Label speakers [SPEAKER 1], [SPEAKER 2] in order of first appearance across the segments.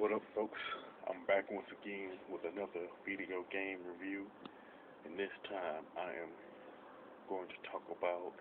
[SPEAKER 1] What up, folks? I'm back once again with another video game review, and this time I am going to talk about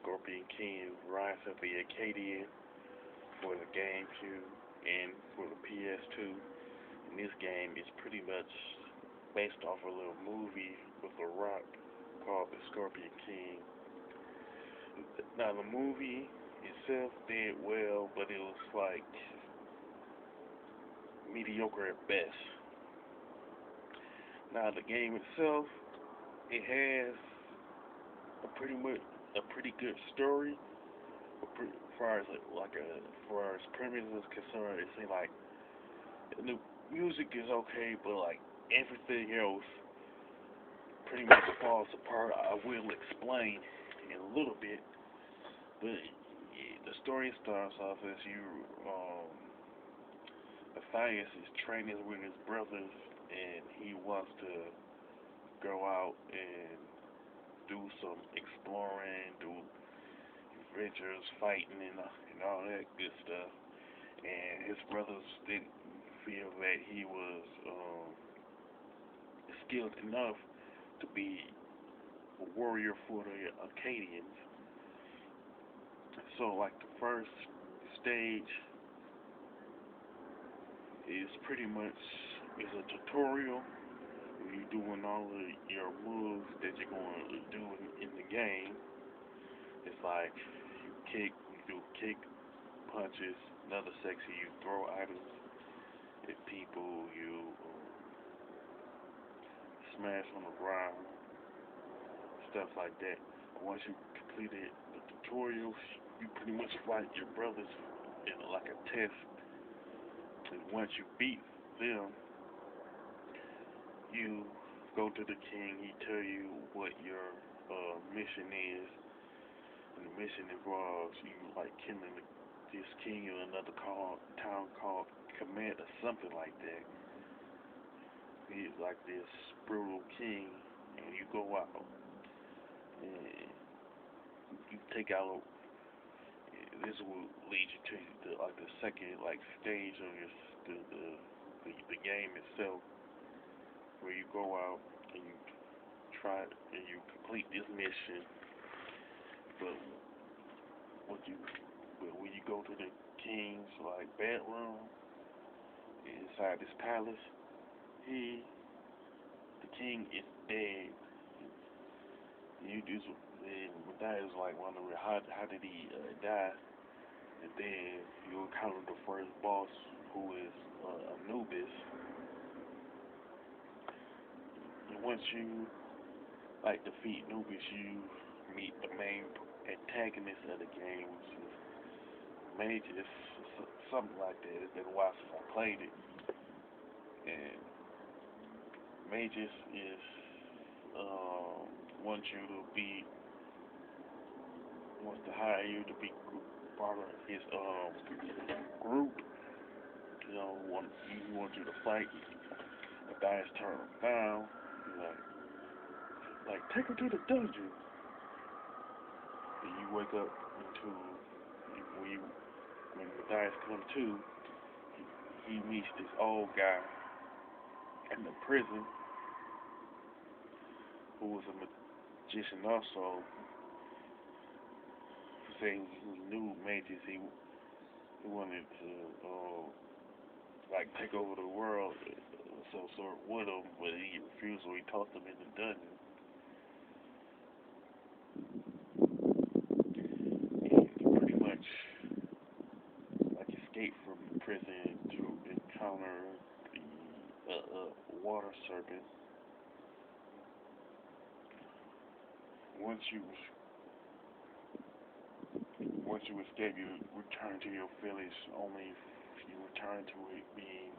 [SPEAKER 1] Scorpion King Rise of the Akkadian for the GameCube and for the PS2. And this game is pretty much based off a little movie with The Rock called The Scorpion King. Now, the movie itself did well, but it was like mediocre at best. Now, the game itself, it has a pretty good story. As far as premise is concerned, it seems like the music is okay, but like everything else pretty much falls apart. I will explain in a little bit, but the story starts off as Matthias is training with his brothers, and he wants to go out and do some exploring, do adventures, fighting, and all that good stuff. And his brothers didn't feel that he was skilled enough to be a warrior for the Akkadians. So, like, the first stage is pretty much a tutorial where you're doing all of your moves that you're going to do in the game. It's like you do kick, punches. Another section, you throw items at people, you smash on the ground, stuff like that. Once you completed the tutorials, you pretty much fight your brothers in like a test. And once you beat them, you go to the king. He tell you what your mission is, and the mission involves you like killing this king in another town called Command or something like that. He's like this brutal king, and you go out and you take out. This will lead you to the second stage of the game itself, where you go out and you try and you complete this mission. But when you go to the king's bedroom inside this palace, the king is dead. You just and that is wondering how did he die? And then you encounter the first boss, who is Anubis. And once you defeat Anubis, you meet the main antagonist of the game, which is Magus, something like that. It's been a while since I played it. And Magus is wants to hire you to be part of his group. He wants you to fight. The guys turn him down. Like take him to the dungeon. And you wake up when the guys come to, he meets this old guy in the prison who was a magician also. Saying he knew Magus, he wanted to take over the world of some sort with him, but he refused, so he tossed him in the dungeon. And he pretty much escaped from the prison to encounter the water serpent. Once you escape, you return to your village. Only you return to it being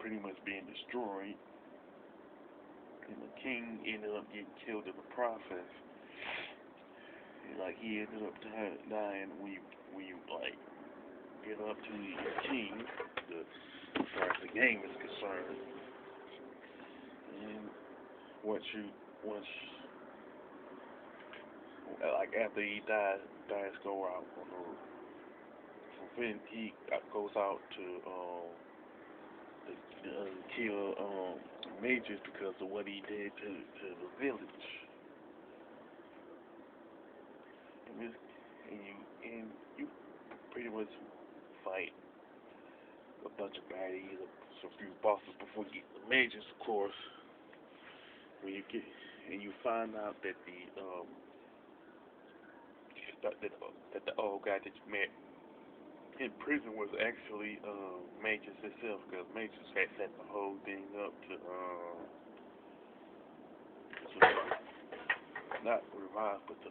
[SPEAKER 1] pretty much being destroyed, and the king ended up getting killed in the process. And he ended up dying when you get up to your king, as far as the game is concerned. And after he dies, go out on some he goes out to kill mages because of what he did to the village. And, you pretty much fight a bunch of baddies, a few bosses before you get the mages, of course. When you get and you find out that the old guy that you met in prison was actually Magus himself, because Magus had set the whole thing up to not revive, but to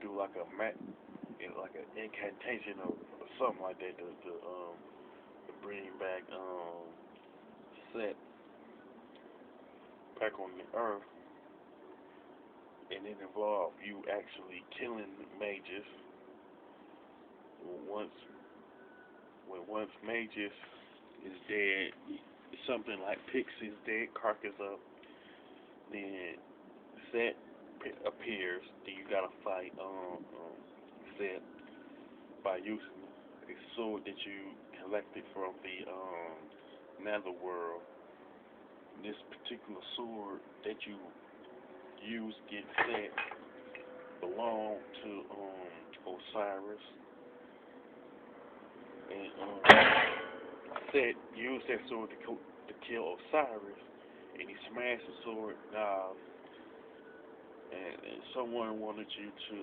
[SPEAKER 1] do like like an incantation or something like that to bring back Set back on the earth, and it involved you actually killing Magus. Once Magus is dead, something like picks his dead carcass up, then Set appears. Then you gotta fight Set by using a sword that you collected from the Netherworld. This particular sword that you use get Set belonged to Osiris. And Set used that sword to kill Osiris, and he smashed the sword off. And someone wanted you to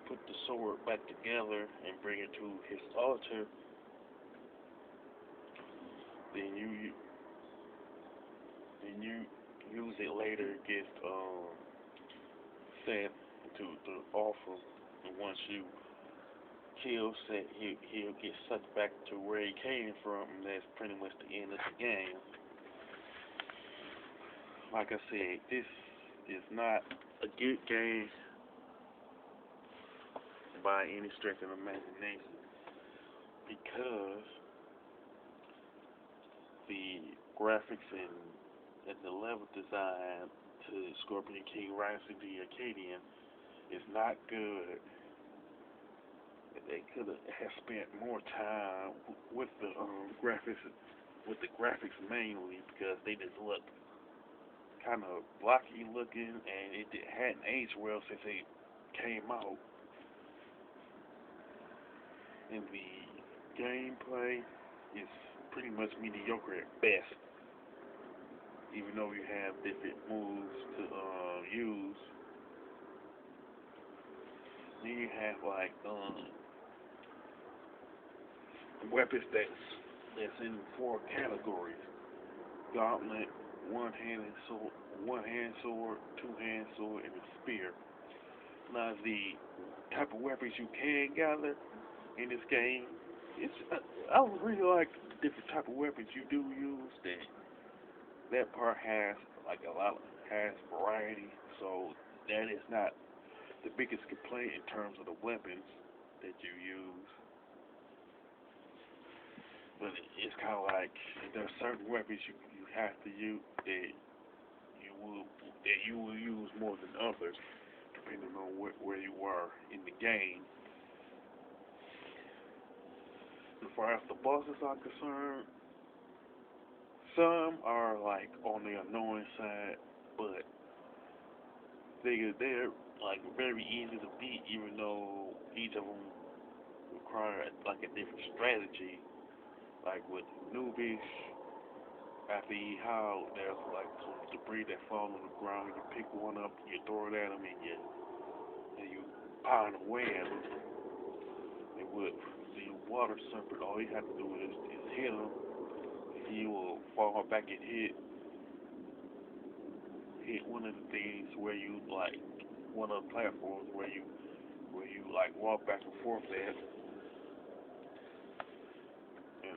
[SPEAKER 1] put the sword back together and bring it to his altar. Then you use it later against Set to offer. And once you kill Set, he'll get sucked back to where he came from, and that's pretty much the end of the game. Like I said, this is not a good game by any stretch of imagination, because the graphics and the level design to Scorpion King Rise of the Akkadian is not good. They could have spent more time with the graphics mainly, because they just look kind of blocky looking, and it hadn't aged well since it came out. And the gameplay is pretty much mediocre at best, even though you have different moves to use. Then you have like weapons that's in 4 categories: gauntlet, one-hand sword, two-hand sword, and a spear. Now the type of weapons you can gather in this game, I would really like the different type of weapons you do use. That part has like has variety, so that is not the biggest complaint in terms of the weapons that you use. But it's kind of like there are certain weapons you have to use that you will use more than others, depending on where you are in the game. As far as the bosses are concerned, some are like on the annoying side, but they're like very easy to beat, even though each of them require like a different strategy. Like with Nubish, after he howled, there's like some debris that falls on the ground. You pick one up, you throw it at him, and you pound away at him. And with the water serpent, all you have to do is hit him, and he will fall back and hit one of the things where you like one of the platforms where you like walk back and forth at. And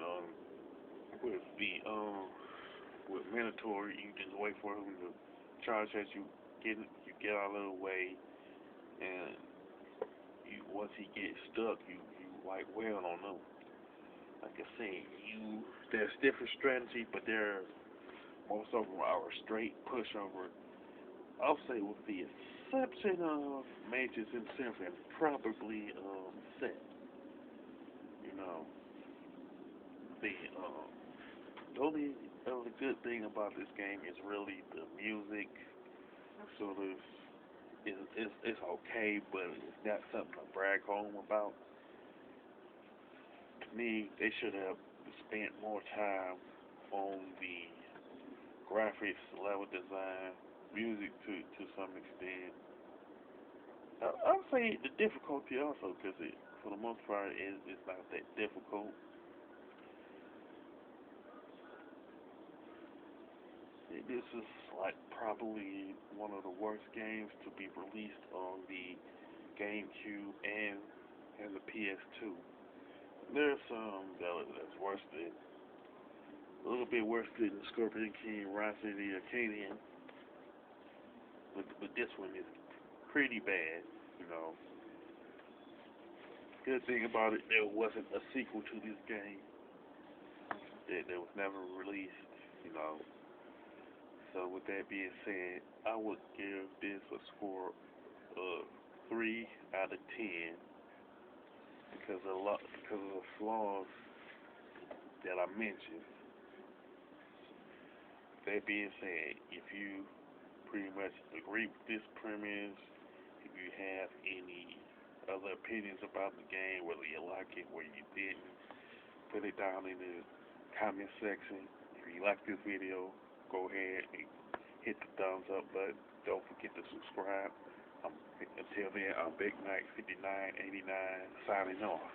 [SPEAKER 1] with Minotaur, you just wait for him to charge as you get out of the way, and once he gets stuck, you like wail on him. Like I said, there's different strategy, but most of them are a straight pushover. I'll say with the exception of Mages himself and probably Set. the only other good thing about this game is really the music. Sort of, it's okay, but it's not something to brag home about. To me, they should have spent more time on the graphics, level design, music to some extent. I'll say the difficulty also, because for the most part, it's not that difficult. This is like probably one of the worst games to be released on the GameCube and the PS2. There's some that's worse than a little bit worse than the Scorpion King, Rise of the Akkadian, but this one is pretty bad. You know, good thing about it, there wasn't a sequel to this game. That was never released. You know, so with that being said, I would give this a score of 3 out of 10 because of the flaws that I mentioned. That being said, if you pretty much agree with this premise, if you have any other opinions about the game, whether you like it, whether you didn't, put it down in the comment section. If you like this video, go ahead and hit the thumbs up button. Don't forget to subscribe. Until then, I'm Big Mac 5989 signing off.